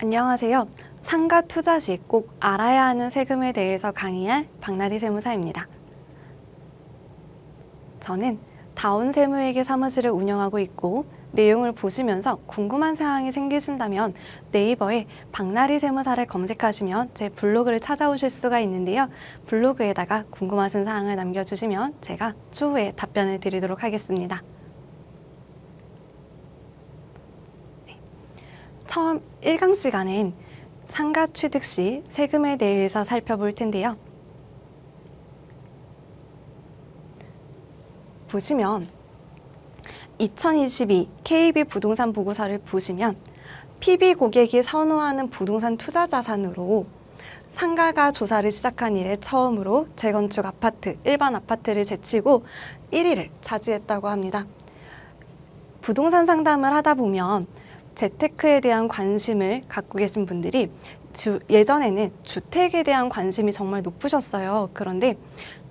안녕하세요. 상가 투자 시 꼭 알아야 하는 세금에 대해서 강의할 박나리 세무사입니다. 저는 다운세무회계 사무실을 운영하고 있고 내용을 보시면서 궁금한 사항이 생기신다면 네이버에 박나리 세무사를 검색하시면 제 블로그를 찾아오실 수가 있는데요. 블로그에다가 궁금하신 사항을 남겨주시면 제가 추후에 답변을 드리도록 하겠습니다. 처음 1강 시간엔 상가 취득 시 세금에 대해서 살펴볼 텐데요. 보시면 2022 KB 부동산 보고서를 보시면 PB 고객이 선호하는 부동산 투자 자산으로 상가가 조사를 시작한 이래 처음으로 재건축 아파트, 일반 아파트를 제치고 1위를 차지했다고 합니다. 부동산 상담을 하다 보면 재테크에 대한 관심을 갖고 계신 분들이 예전에는 주택에 대한 관심이 정말 높으셨어요. 그런데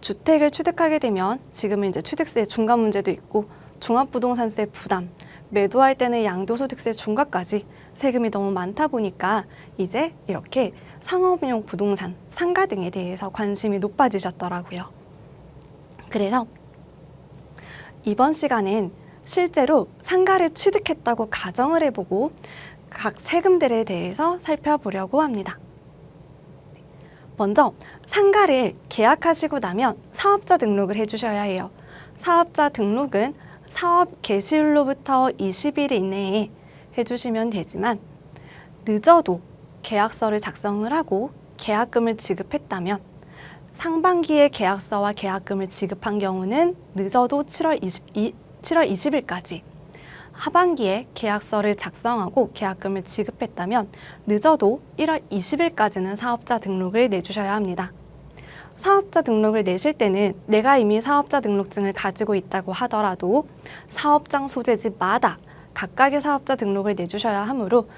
주택을 취득하게 되면 지금은 이제 취득세 중과 문제도 있고 종합부동산세 부담, 매도할 때는 양도소득세 중과까지 세금이 너무 많다 보니까 이제 이렇게 상업용 부동산, 상가 등에 대해서 관심이 높아지셨더라고요. 그래서 이번 시간엔 실제로 상가를 취득했다고 가정을 해보고 각 세금들에 대해서 살펴보려고 합니다. 먼저 상가를 계약하시고 나면 사업자 등록을 해주셔야 해요. 사업자 등록은 사업 개시일로부터 20일 이내에 해주시면 되지만 늦어도 계약서를 작성을 하고 계약금을 지급했다면 상반기에 계약서와 계약금을 지급한 경우는 늦어도 7월 20일까지, 하반기에 계약서를 작성하고 계약금을 지급했다면 늦어도 1월 20일까지는 사업자 등록을 내주셔야 합니다. 사업자 등록을 내실 때는 내가 이미 사업자 등록증을 가지고 있다고 하더라도 사업장 소재지마다 각각의 사업자 등록을 내주셔야 하므로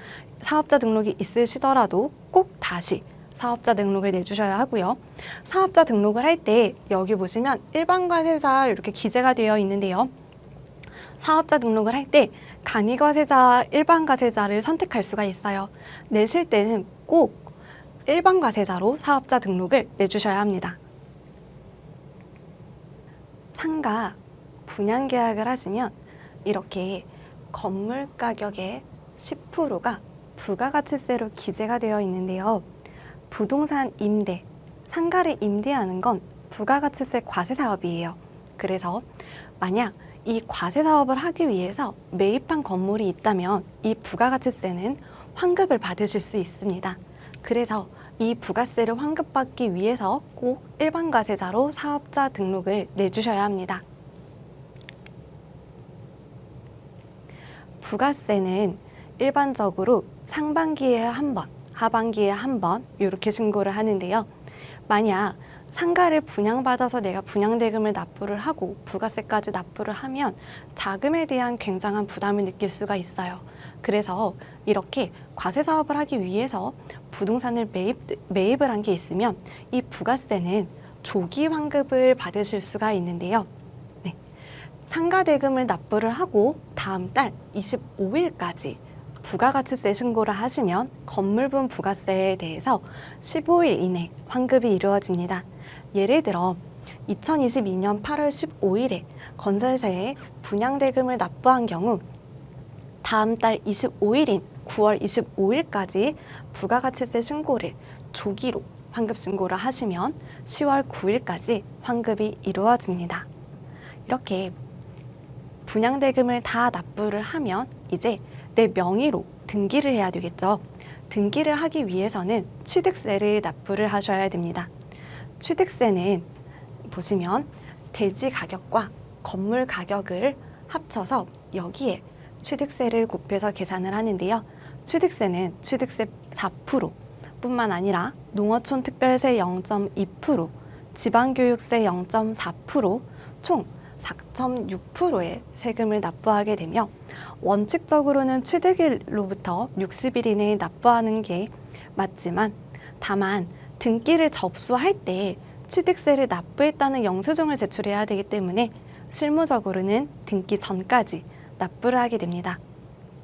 사업자 등록이 있으시더라도 꼭 다시 사업자 등록을 내주셔야 하고요. 사업자 등록을 할 때 여기 보시면 일반과세자 이렇게 기재가 되어 있는데요. 사업자 등록을 할 때 간이과세자, 일반과세자를 선택할 수가 있어요. 내실 때는 꼭 일반과세자로 사업자 등록을 내주셔야 합니다. 상가 분양계약을 하시면 이렇게 건물 가격의 10%가 부가가치세로 기재가 되어 있는데요. 부동산 임대, 상가를 임대하는 건 부가가치세 과세사업이에요. 그래서 만약 이 과세사업을 하기 위해서 매입한 건물이 있다면 이 부가가치세는 환급을 받으실 수 있습니다. 그래서 이 부가세를 환급받기 위해서 꼭 일반과세자로 사업자 등록을 내주셔야 합니다. 부가세는 일반적으로 상반기에 한 번, 하반기에 한 번 이렇게 신고를 하는데요. 만약 상가를 분양받아서 내가 분양대금을 납부를 하고 부가세까지 납부를 하면 자금에 대한 굉장한 부담을 느낄 수가 있어요. 그래서 이렇게 과세사업을 하기 위해서 부동산을 매입을 한 게 있으면 이 부가세는 조기 환급을 받으실 수가 있는데요. 네. 상가대금을 납부를 하고 다음 달 25일까지 부가가치세 신고를 하시면 건물분 부가세에 대해서 15일 이내 환급이 이루어집니다. 예를 들어 2022년 8월 15일에 건설사에 분양대금을 납부한 경우 다음 달 25일인 9월 25일까지 부가가치세 신고를 조기로 환급 신고를 하시면 10월 9일까지 환급이 이루어집니다. 이렇게 분양대금을 다 납부를 하면 이제 내 명의로 등기를 해야 되겠죠. 등기를 하기 위해서는 취득세를 납부를 하셔야 됩니다. 취득세는 보시면 대지 가격과 건물 가격을 합쳐서 여기에 취득세를 곱해서 계산을 하는데요. 취득세는 취득세 4% 뿐만 아니라 농어촌 특별세 0.2%, 지방교육세 0.4%, 총 4.6%의 세금을 납부하게 되며 원칙적으로는 취득일로부터 60일 이내에 납부하는 게 맞지만 다만 등기를 접수할 때 취득세를 납부했다는 영수증을 제출해야 되기 때문에 실무적으로는 등기 전까지 납부를 하게 됩니다.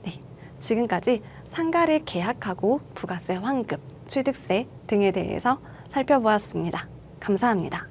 네, 지금까지 상가를 계약하고 부가세 환급, 취득세 등에 대해서 살펴보았습니다. 감사합니다.